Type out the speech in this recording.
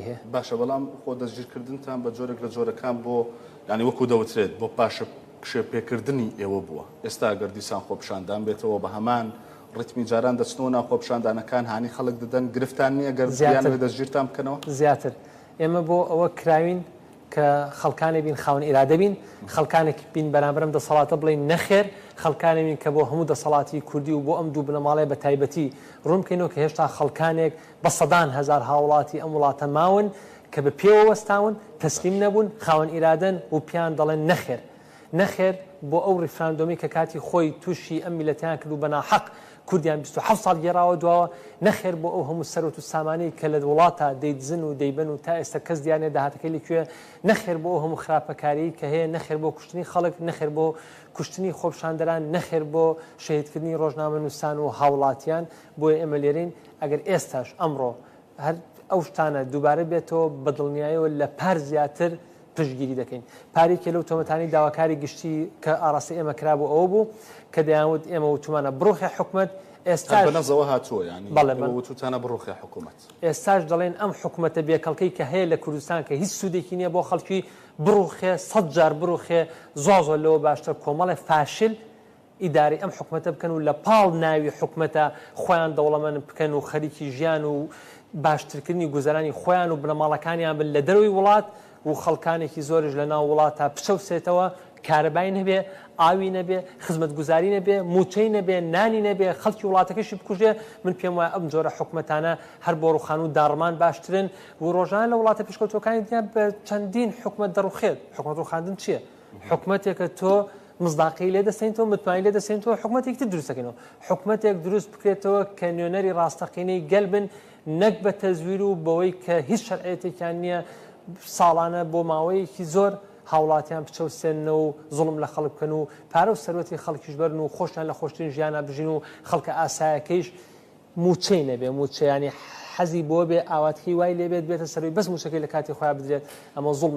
هەیە. باشە بەڵام خۆ دەستگیرکردنتان بە جۆرێک لە جۆرەکان بۆ ینی وەکو دەوترێت بۆ پاشە کشێپێکردنی ئێوە بووە. ئێستا گەردیسان خۆپشاندان بێتەوە بە هەمان ڕتمی جاران دەچنەوە ناو خۆپشاندانەکان هانی خەڵک دەدەن گرفتان نییە گەردیانەوە دەستگیرتان بکەنەوە زیاتر ئێمە بۆ ئەوە کراوین کە خەڵکانی بین خاون ئیرادە بین خەڵکانێک بین بەرامبرم دەسەڵاتە بڵین نەخێر خەڵکانی بین کە بۆ هەموو دەسەڵاتی کوردی و بۆ ئەم دوو بنەماڵێ بە تایبەتی ڕوونکەینەوە کە هێشتا خەڵکانێک بە سەدان هەزار هاوڵاتی ئەم وڵاتە ماون کە بە پێوە وەستاون تەسلیم نەبوون خاون ئیرادەن و پیان دەڵێن نەخێر نەخێر بۆ ئەو ڕیفراندۆمی کە کاتی خۆی تووشی ئەم میلەتیان کرد و بەناحەق کوردیان 27 ساڵ گێڕاوە دواوە نەخێر بۆ ئەو هەموو سەرۆت و سامانەی کە لە وڵاتە دەیدزن و دەیبن و تا ئێستا کەس دیانێ داهاتەکەی لەکوێ نەخێر بۆ ئەو هەموو خراپەکاری کە هەیە نەخێر بۆ کوشتنی خەڵک نەخێر بۆ کوشتنی خۆپشاندەران نەخێر بۆ شەهیدکردنی ڕۆژنامە نووسان و هاوڵاتیان بۆیە ئێمە لێرەین ئەگەر ئێستاش ئەمڕۆ هەر ئەو شتانە دووبارە بێتەوە بەدڵنیایەوە لە پار زیاتر پشتگیری دەکەین پارێکە لەو تۆمەتانی داواکاری گشتی کە ئاڕاستی ئێمە کرابوو ئەوە بوو کە دەیانوت ئێمە وتومانە بڕۆخی حکومت ئێستاش بەنەزەوە هاتووە ینی وتوتانە بڕۆخی حکومت ئێستاش دەڵێن ئەم حکومەتە بێکەڵکەی کە هەیە لە کوردستان کە هیچ سوودێکی نییە بۆ خەڵکی بڕوخێ 100 جار بڕوخێ زۆزۆ لەوە باشتر کۆمەڵی فاشل ئیداری ئەم حکومەتە بکەن و لە پاڵ ناوی حکومەتە خۆیان دەوڵەمەند بکەن و خەریکی ژیان و باشترکردنی گوزەرانی خۆیان و بنەماڵەکانیان بن لە دەروی وڵات و خەڵکانێکی زۆرش لە ناو وڵاتە پچەوسێتەوە کارەبای نەبێ ئاوی نەبێ خزمەتگوزاری نەبێ موچەی نەبێ نانی نەبێ خەڵکی وڵاتەکەشی بکوژێ من پێم وایە ئەم جۆرە حکومەتانە هەر بۆ ڕوخان و داڕمان باشترن و ڕۆژانە لە وڵاتە پێشکەوتوەکانی دیان بە چەندین حکومەت دەڕوخێت حکومەت ڕوخاندن چییە؟ حکومەتێکە تۆ مزداقی لێ دەستێنیتەوە متمانی لێ دەستێنیتەوە حکومەتێکی دروستەکەنەوە حکومەتێک دروست بکرێتەوە کە نوێنەری ڕاستەقینەی گەلبن نەک بە تەزویر و بەوەی کە هیچ شەرعێتێکیان نییە ساڵانە بۆ ماوەیەکی زۆر هاوڵاتیان بچەوسێنەوە و زوڵم لە خەڵک بکەن و پارە و سەرەتی خەڵکیش بەرن و خۆشیان لە خۆشترین ژیانە بژین و خەڵکە ئاسایەکەیش موچەی نەبێ موچەیانی حەزی بۆ بێ ئاواتکی وای لێبێت بێتە سەروی بەس موچەکەی لە کاتی خۆیان بدرێت ئەمە زوڵمە